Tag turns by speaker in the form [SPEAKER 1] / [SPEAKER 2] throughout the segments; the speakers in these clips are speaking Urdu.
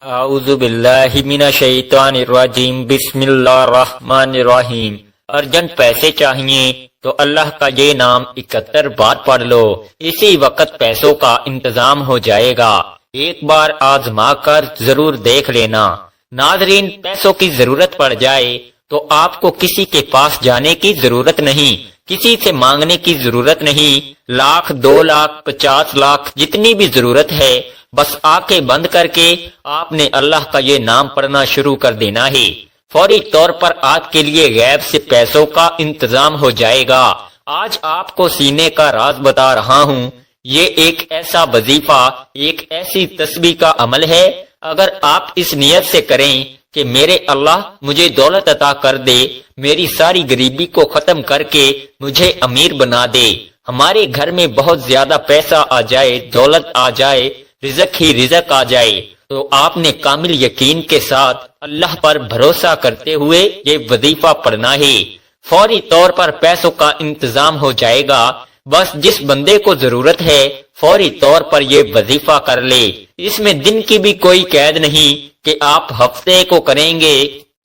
[SPEAKER 1] اعوذ باللہ من الشیطان الرجیم بسم اللہ الرحمن الرحیم۔ ارجنٹ پیسے چاہیے تو اللہ کا یہ نام 71 بار پڑھ لو، اسی وقت پیسوں کا انتظام ہو جائے گا۔ ایک بار آزما کر ضرور دیکھ لینا۔ ناظرین، پیسوں کی ضرورت پڑ جائے تو آپ کو کسی کے پاس جانے کی ضرورت نہیں، کسی سے مانگنے کی ضرورت نہیں۔ 1,00,000 2,00,000 50 لاکھ جتنی بھی ضرورت ہے، بس آنکھیں بند کر کے آپ نے اللہ کا یہ نام پڑھنا شروع کر دینا ہے۔ فوری طور پر آپ کے لیے غیب سے پیسوں کا انتظام ہو جائے گا۔ آج آپ کو سینے کا راز بتا رہا ہوں۔ یہ ایک ایسا وظیفہ، ایک ایسی تسبیح کا عمل ہے، اگر آپ اس نیت سے کریں کہ میرے اللہ مجھے دولت عطا کر دے، میری ساری غریبی کو ختم کر کے مجھے امیر بنا دے، ہمارے گھر میں بہت زیادہ پیسہ آ جائے، دولت آ جائے، رزق ہی رزق آ جائے، تو آپ نے کامل یقین کے ساتھ اللہ پر بھروسہ کرتے ہوئے یہ وظیفہ پڑھنا ہے۔ فوری طور پر پیسوں کا انتظام ہو جائے گا۔ بس جس بندے کو ضرورت ہے فوری طور پر یہ وظیفہ کر لے۔ اس میں دن کی بھی کوئی قید نہیں کہ آپ ہفتے کو کریں گے،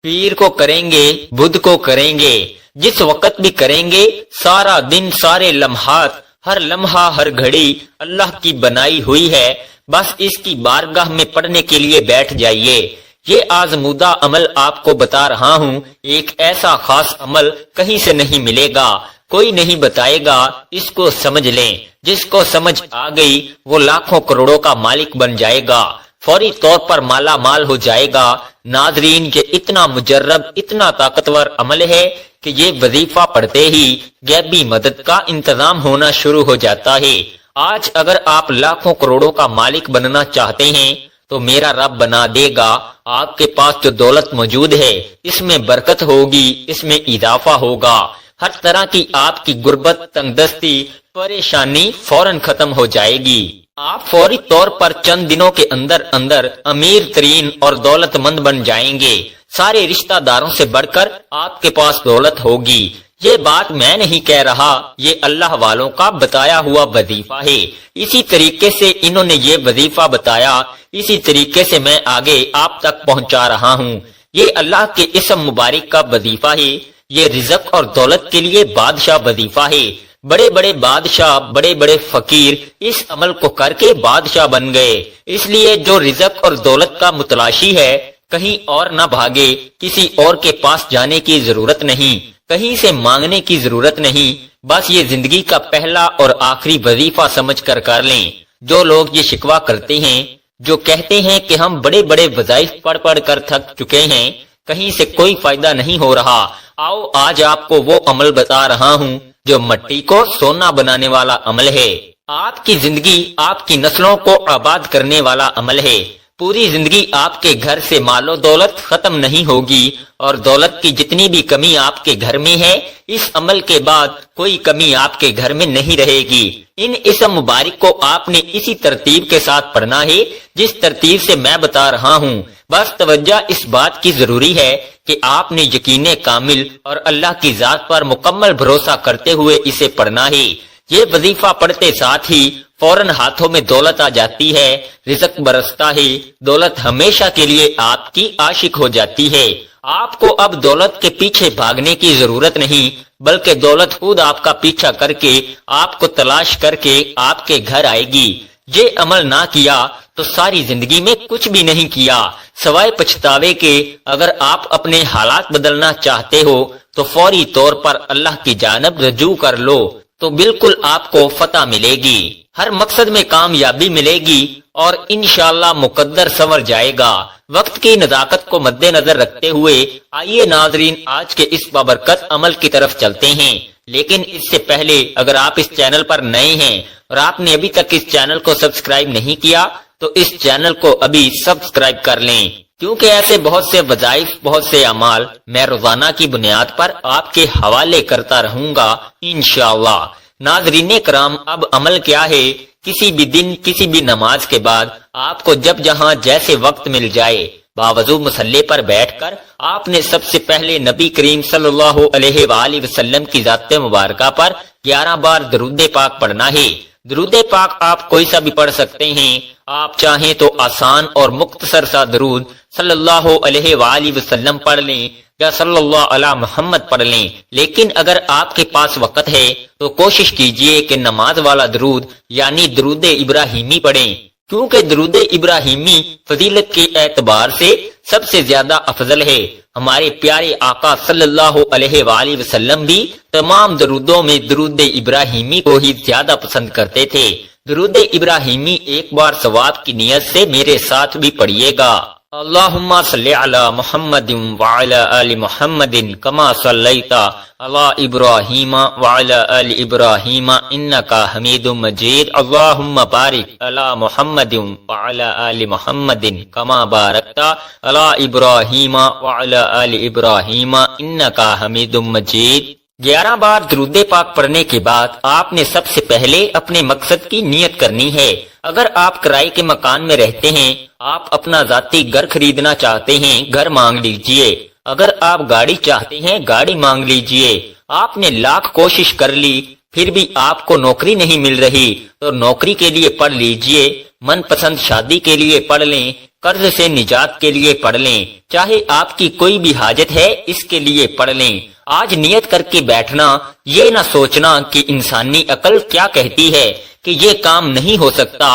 [SPEAKER 1] پیر کو کریں گے، بدھ کو کریں گے، جس وقت بھی کریں گے، سارا دن، سارے لمحات، ہر لمحہ، ہر گھڑی اللہ کی بنائی ہوئی ہے۔ بس اس کی بارگاہ میں پڑھنے کے لیے بیٹھ جائیے۔ یہ آزمودہ عمل آپ کو بتا رہا ہوں، ایک ایسا خاص عمل کہیں سے نہیں ملے گا، کوئی نہیں بتائے گا، اس کو سمجھ لیں۔ جس کو سمجھ آ گئی وہ لاکھوں کروڑوں کا مالک بن جائے گا، فوری طور پر مالا مال ہو جائے گا۔ ناظرین، یہ اتنا مجرب، اتنا طاقتور عمل ہے کہ یہ وظیفہ پڑھتے ہی غیبی مدد کا انتظام ہونا شروع ہو جاتا ہے۔ آج اگر آپ لاکھوں کروڑوں کا مالک بننا چاہتے ہیں تو میرا رب بنا دے گا۔ آپ کے پاس جو دولت موجود ہے اس میں برکت ہوگی، اس میں اضافہ ہوگا۔ ہر طرح کی آپ کی غربت، تنگ دستی، پریشانی فوراً ختم ہو جائے گی۔ آپ فوری طور پر چند دنوں کے اندر اندر امیر ترین اور دولت مند بن جائیں گے۔ سارے رشتہ داروں سے بڑھ کر آپ کے پاس دولت ہوگی۔ یہ بات میں نہیں کہہ رہا، یہ اللہ والوں کا بتایا ہوا وظیفہ ہے۔ اسی طریقے سے انہوں نے یہ وظیفہ بتایا، اسی طریقے سے میں آگے آپ تک پہنچا رہا ہوں۔ یہ اللہ کے اسم مبارک کا وظیفہ ہے۔ یہ رزق اور دولت کے لیے بادشاہ وظیفہ ہے۔ بڑے بڑے بادشاہ، بڑے بڑے فقیر اس عمل کو کر کے بادشاہ بن گئے۔ اس لیے جو رزق اور دولت کا متلاشی ہے، کہیں اور نہ بھاگے، کسی اور کے پاس جانے کی ضرورت نہیں، کہیں سے مانگنے کی ضرورت نہیں۔ بس یہ زندگی کا پہلا اور آخری وظیفہ سمجھ کر کر لیں۔ جو لوگ یہ شکوہ کرتے ہیں، جو کہتے ہیں کہ ہم بڑے بڑے وظائف پڑھ پڑھ کر تھک چکے ہیں، کہیں سے کوئی فائدہ نہیں ہو رہا، آؤ آج آپ کو وہ عمل بتا رہا ہوں جو مٹی کو سونا بنانے والا عمل ہے۔ آپ کی زندگی، آپ کی نسلوں کو آباد کرنے والا عمل ہے۔ پوری زندگی آپ کے گھر سے مال و دولت ختم نہیں ہوگی، اور دولت کی جتنی بھی کمی آپ کے گھر میں ہے، اس عمل کے بعد کوئی کمی آپ کے گھر میں نہیں رہے گی۔ ان اسم مبارک کو آپ نے اسی ترتیب کے ساتھ پڑھنا ہے جس ترتیب سے میں بتا رہا ہوں۔ بس توجہ اس بات کی ضروری ہے کہ آپ نے یقین کامل اور اللہ کی ذات پر مکمل بھروسہ کرتے ہوئے اسے پڑھنا ہے۔ یہ وظیفہ پڑھتے ساتھ ہی فوراً ہاتھوں میں دولت آ جاتی ہے، رزق برستا ہے، دولت ہمیشہ کے لیے آپ کی عاشق ہو جاتی ہے۔ آپ کو اب دولت کے پیچھے بھاگنے کی ضرورت نہیں، بلکہ دولت خود آپ کا پیچھا کر کے، آپ کو تلاش کر کے آپ کے گھر آئے گی۔ یہ عمل نہ کیا تو ساری زندگی میں کچھ بھی نہیں کیا، سوائے پچھتاوے کے۔ اگر آپ اپنے حالات بدلنا چاہتے ہو تو فوری طور پر اللہ کی جانب رجوع کر لو، تو بالکل آپ کو فتح ملے گی، ہر مقصد میں کامیابی ملے گی، اور انشاءاللہ مقدر سنور جائے گا۔ وقت کی نزاکت کو مد نظر رکھتے ہوئے آئیے ناظرین آج کے اس بابرکت عمل کی طرف چلتے ہیں۔ لیکن اس سے پہلے اگر آپ اس چینل پر نئے ہیں اور آپ نے ابھی تک اس چینل کو سبسکرائب نہیں کیا تو اس چینل کو ابھی سبسکرائب کر لیں، کیونکہ ایسے بہت سے وظائف، بہت سے اعمال میں روزانہ کی بنیاد پر آپ کے حوالے کرتا رہوں گا انشاءاللہ۔ ناظرین کرام، اب عمل کیا ہے؟ کسی بھی دن، کسی بھی نماز کے بعد آپ کو جب جہاں جیسے وقت مل جائے، باوضو مصلی پر بیٹھ کر آپ نے سب سے پہلے نبی کریم صلی اللہ علیہ وآلہ وسلم کی ذات مبارکہ پر 11 بار درود پاک پڑھنا ہے۔ درود پاک آپ کوئی سا بھی پڑھ سکتے ہیں۔ آپ چاہیں تو آسان اور مختصر سا درود صلی اللہ علیہ وآلہ وسلم پڑھ لیں یا صلی اللہ علی محمد پڑھ لیں، لیکن اگر آپ کے پاس وقت ہے تو کوشش کیجئے کہ نماز والا درود یعنی درود ابراہیمی پڑھیں، کیونکہ درود ابراہیمی فضیلت کے اعتبار سے سب سے زیادہ افضل ہے۔ ہمارے پیارے آقا صلی اللہ علیہ وآلہ وسلم بھی تمام درودوں میں درود ابراہیمی کو ہی زیادہ پسند کرتے تھے۔ درود ابراہیمی ایک بار ثواب کی نیت سے میرے ساتھ بھی پڑھیے گا۔ اللہم صلی علی محمد وعلی آل محمد کما صلیت علی ابراہیم وعلی آل ابراہیم انکا حمید مجید۔ اللہم بارک علی محمد وعلی آل محمد کما بارکت علی ابراہیم وعلی آل ابراہیم انکا حمید مجید۔ 11 بار درود پاک پڑھنے کے بعد آپ نے سب سے پہلے اپنے مقصد کی نیت کرنی ہے۔ اگر آپ کرائے کے مکان میں رہتے ہیں، آپ اپنا ذاتی گھر خریدنا چاہتے ہیں، گھر مانگ لیجئے۔ اگر آپ گاڑی چاہتے ہیں، گاڑی مانگ لیجئے۔ آپ نے لاکھ کوشش کر لی پھر بھی آپ کو نوکری نہیں مل رہی تو نوکری کے لیے پڑھ لیجئے، من پسند شادی کے لیے پڑھ لیں، قرض سے نجات کے لیے پڑھ لیں، چاہے آپ کی کوئی بھی حاجت ہے اس کے لیے پڑھ لیں۔ آج نیت کر کے بیٹھنا، یہ نہ سوچنا کہ انسانی عقل کیا کہتی ہے کہ یہ کام نہیں ہو سکتا۔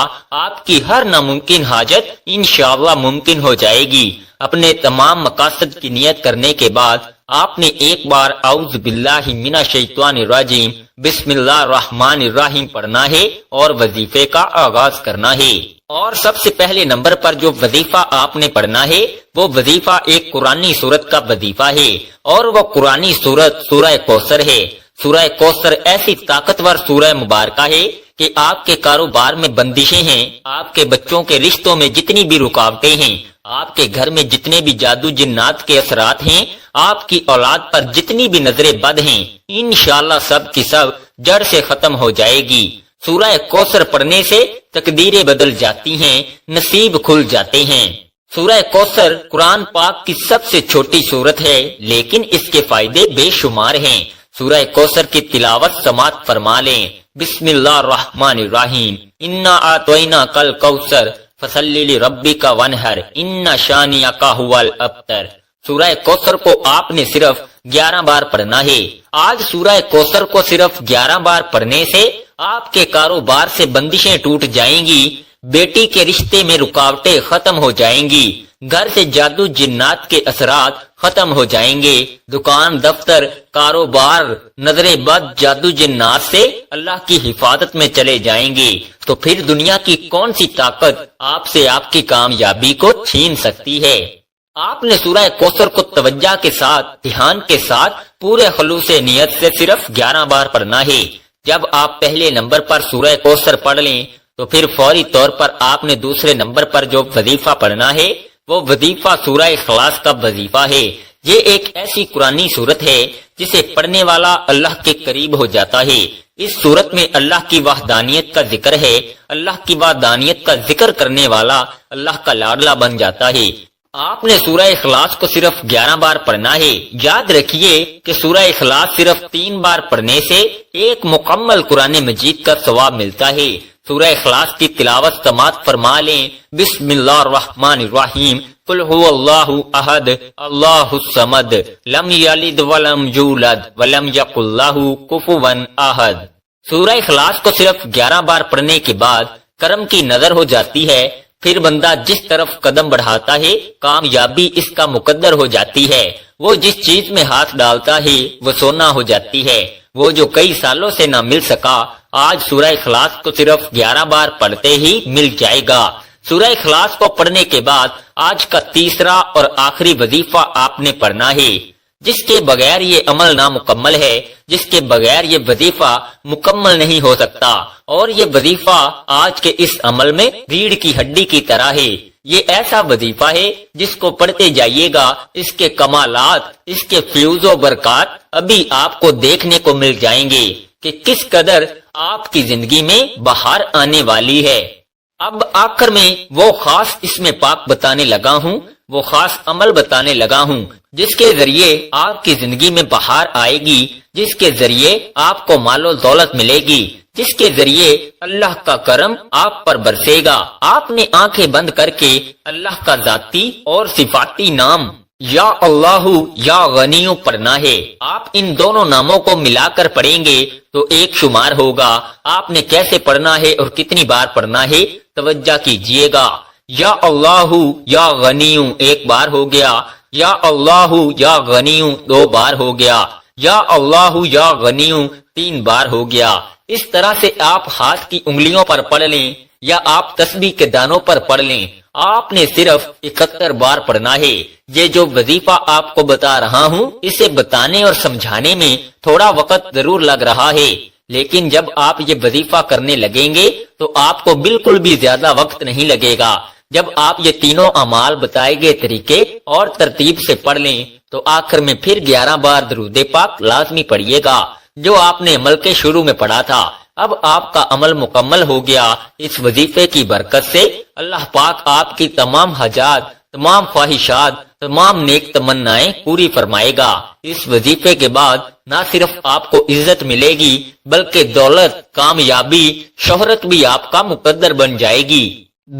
[SPEAKER 1] آپ کی ہر ناممکن حاجت انشاءاللہ ممکن ہو جائے گی۔ اپنے تمام مقاصد کی نیت کرنے کے بعد آپ نے ایک بار اعوذ باللہ من الشیطان الرجیم بسم اللہ الرحمن الرحیم پڑھنا ہے اور وظیفے کا آغاز کرنا ہے۔ اور سب سے پہلے نمبر پر جو وظیفہ آپ نے پڑھنا ہے وہ وظیفہ ایک قرآنی سورت کا وظیفہ ہے، اور وہ قرآنی سورت سورہ کوثر ہے۔ سورہ کوثر ایسی طاقتور سورہ مبارکہ ہے کہ آپ کے کاروبار میں بندشیں ہیں، آپ کے بچوں کے رشتوں میں جتنی بھی رکاوٹیں ہیں، آپ کے گھر میں جتنے بھی جادو جنات کے اثرات ہیں، آپ کی اولاد پر جتنی بھی نظریں بد ہیں، انشاءاللہ سب کی سب جڑ سے ختم ہو جائے گی۔ سورہ کوثر پڑھنے سے تقدیریں بدل جاتی ہیں، نصیب کھل جاتے ہیں۔ سورہ کوثر قرآن پاک کی سب سے چھوٹی سورت ہے، لیکن اس کے فائدے بے شمار ہیں۔ سورہ کوثر کی تلاوت سماعت فرما لیں۔ بسم اللہ الرحمن الرحیم انا اعطیناک الکوثر فصلی لربک وانحر ان شانئک ھو الابتر۔ سورہ کوثر کو آپ نے صرف 11 بار پڑھنا ہے۔ آج سورہ کوثر کو صرف 11 بار پڑھنے سے آپ کے کاروبار سے بندشیں ٹوٹ جائیں گی، بیٹی کے رشتے میں رکاوٹیں ختم ہو جائیں گی، گھر سے جادو جنات کے اثرات ختم ہو جائیں گے، دکان دفتر کاروبار نظر بد جادو جنات سے اللہ کی حفاظت میں چلے جائیں گے۔ تو پھر دنیا کی کون سی طاقت آپ سے آپ کی کامیابی کو چھین سکتی ہے؟ آپ نے سورہ کوثر کو توجہ کے ساتھ، دھیان کے ساتھ، پورے خلوص نیت سے صرف 11 بار پڑھنا ہے۔ جب آپ پہلے نمبر پر سورہ کوثر پڑھ لیں تو پھر فوری طور پر آپ نے دوسرے نمبر پر جو وظیفہ پڑھنا ہے وہ وظیفہ سورہ اخلاص کا وظیفہ ہے۔ یہ ایک ایسی قرآنی سورت ہے جسے پڑھنے والا اللہ کے قریب ہو جاتا ہے۔ اس سورت میں اللہ کی وحدانیت کا ذکر ہے، اللہ کی وحدانیت کا ذکر کرنے والا اللہ کا لاڈلا بن جاتا ہے۔ آپ نے سورہ اخلاص کو صرف 11 بار پڑھنا ہے۔ یاد رکھیے کہ سورہ اخلاص صرف 3 بار پڑھنے سے ایک مکمل قرآن مجید کا ثواب ملتا ہے۔ سورہ اخلاص کی تلاوت سماعت فرما لیں۔ بسم اللہ الرحمن الرحیم قل هو اللہ احد اللہ الصمد لم یلد ولم یولد ولم یکن لہ کفوا احد۔ سورہ اخلاص کو صرف 11 بار پڑھنے کے بعد کرم کی نظر ہو جاتی ہے، پھر بندہ جس طرف قدم بڑھاتا ہے کامیابی اس کا مقدر ہو جاتی ہے۔ وہ جس چیز میں ہاتھ ڈالتا ہے وہ سونا ہو جاتی ہے۔ وہ جو کئی سالوں سے نہ مل سکا آج سورہ اخلاص کو صرف 11 بار پڑھتے ہی مل جائے گا۔ سورہ اخلاص کو پڑھنے کے بعد آج کا تیسرا اور آخری وظیفہ آپ نے پڑھنا ہے۔ جس کے بغیر یہ عمل نامکمل ہے، جس کے بغیر یہ وظیفہ مکمل نہیں ہو سکتا، اور یہ وظیفہ آج کے اس عمل میں ریڑھ کی ہڈی کی طرح ہے۔ یہ ایسا وظیفہ ہے جس کو پڑھتے جائیے گا، اس کے کمالات، اس کے فیوز و برکات ابھی آپ کو دیکھنے کو مل جائیں گے کہ کس قدر آپ کی زندگی میں بہار آنے والی ہے۔ اب آخر میں وہ خاص اسم پاک بتانے لگا ہوں، وہ خاص عمل بتانے لگا ہوں جس کے ذریعے آپ کی زندگی میں بہار آئے گی، جس کے ذریعے آپ کو مال و دولت ملے گی، جس کے ذریعے اللہ کا کرم آپ پر برسے گا۔ آپ نے آنکھیں بند کر کے اللہ کا ذاتی اور صفاتی نام یا اللہ یا غنیوں پڑھنا ہے۔ آپ ان دونوں ناموں کو ملا کر پڑھیں گے تو ایک شمار ہوگا۔ آپ نے کیسے پڑھنا ہے اور کتنی بار پڑھنا ہے توجہ کیجئے گا۔ یا اللہ یا غنیوں ایک بار ہو گیا، یا اللہ یا غنیوں دو بار ہو گیا، یا اللہ یا غنیوں تین بار ہو گیا۔ اس طرح سے آپ ہاتھ کی انگلیوں پر پڑھ لیں یا آپ تسبیح کے دانوں پر پڑھ لیں۔ آپ نے صرف 71 بار پڑھنا ہے۔ یہ جو وظیفہ آپ کو بتا رہا ہوں اسے بتانے اور سمجھانے میں تھوڑا وقت ضرور لگ رہا ہے، لیکن جب آپ یہ وظیفہ کرنے لگیں گے تو آپ کو بالکل بھی زیادہ وقت نہیں لگے گا۔ جب آپ یہ تینوں اعمال بتائے گئے طریقے اور ترتیب سے پڑھ لیں تو آخر میں پھر 11 بار درود پاک لازمی پڑھیے گا جو آپ نے عمل کے شروع میں پڑھا تھا۔ اب آپ کا عمل مکمل ہو گیا۔ اس وظیفے کی برکت سے اللہ پاک آپ کی تمام حاجات، تمام خواہشات، تمام نیک تمنائیں پوری فرمائے گا۔ اس وظیفے کے بعد نہ صرف آپ کو عزت ملے گی بلکہ دولت، کامیابی، شہرت بھی آپ کا مقدر بن جائے گی۔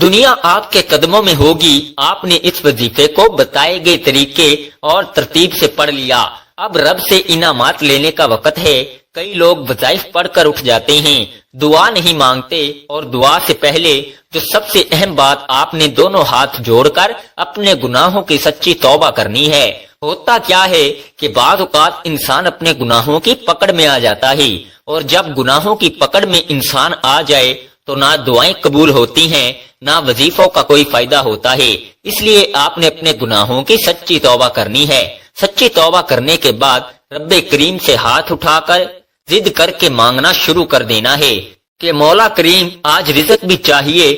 [SPEAKER 1] دنیا آپ کے قدموں میں ہوگی۔ آپ نے اس وظیفے کو بتائے گئے طریقے اور ترتیب سے پڑھ لیا۔ اب رب سے انعامات لینے کا وقت ہے۔ کئی لوگ وظائف پڑھ کر اٹھ جاتے ہیں، دعا نہیں مانگتے، اور دعا سے پہلے جو سب سے اہم بات آپ نے دونوں ہاتھ جوڑ کر اپنے گناہوں کی سچی توبہ کرنی ہے۔ ہوتا کیا ہے کہ بعض اوقات انسان اپنے گناہوں کی پکڑ میں آ جاتا ہے، اور جب گناہوں کی پکڑ میں انسان آ جائے تو نہ دعائیں قبول ہوتی ہیں نہ وظیفوں کا کوئی فائدہ ہوتا ہے۔ اس لیے آپ نے اپنے گناہوں کی سچی توبہ کرنی ہے۔ سچی توبہ کرنے کے بعد رب کریم سے ہاتھ اٹھا کر ضد کر کے مانگنا شروع کر دینا ہے کہ مولا کریم آج رزق بھی چاہیے،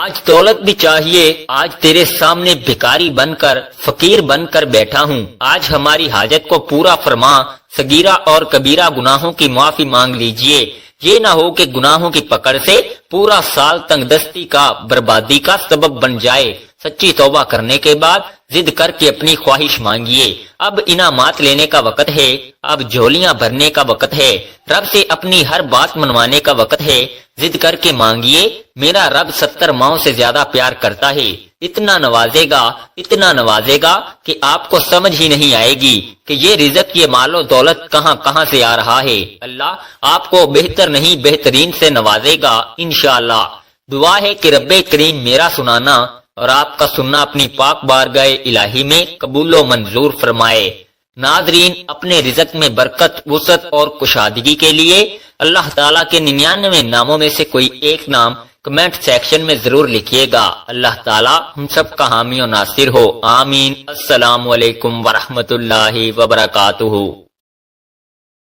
[SPEAKER 1] آج دولت بھی چاہیے، آج تیرے سامنے بھکاری بن کر، فقیر بن کر بیٹھا ہوں، آج ہماری حاجت کو پورا فرما، صغیرہ اور کبیرہ گناہوں کی معافی مانگ لیجئے۔ یہ نہ ہو کہ گناہوں کی پکڑ سے پورا سال تنگ دستی کا، بربادی کا سبب بن جائے۔ سچی توبہ کرنے کے بعد ضد کر کے اپنی خواہش مانگیے۔ اب انعامات لینے کا وقت ہے، اب جھولیاں بھرنے کا وقت ہے، رب سے اپنی ہر بات منوانے کا وقت ہے۔ ضد کر کے مانگیے، میرا رب 70 ماؤں سے زیادہ پیار کرتا ہے، اتنا نوازے گا کہ آپ کو سمجھ ہی نہیں آئے گی کہ یہ رزق، یہ مال و دولت کہاں سے آ رہا ہے۔ اللہ آپ کو بہتر نہیں بہترین سے نوازے گا انشاءاللہ۔ دعا ہے کہ رب کریم میرا سنانا اور آپ کا سننا اپنی پاک بارگاہ الہی میں قبول و منظور فرمائے۔ ناظرین، اپنے رزق میں برکت، وسعت اور کشادگی کے لیے اللہ تعالیٰ کے 99 ناموں میں سے کوئی ایک نام کمنٹ سیکشن میں ضرور لکھیے گا۔ اللہ تعالیٰ ہم سب کا حامی و ناصر ہو، آمین۔ السلام علیکم ورحمۃ اللہ وبرکاتہ۔